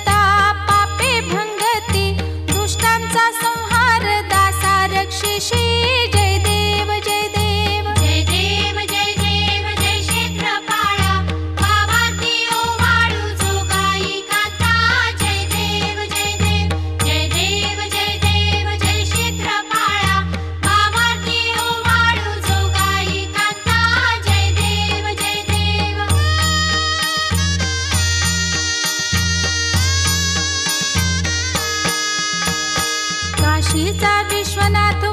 करता पापे भंगती, दुष्टांचा संहार दासा रक्षिषी। जय देव जय देव जय देव जय देव जय क्षेत्रपाळा, भावाती ओवाळू जो गायी कांता। जय देव जय देव जय देव जय देव जय क्षेत्रपाळा, भावाती ओवाळू जो गायी कांता। जय देव जय देव काशीचा विश्वनाथ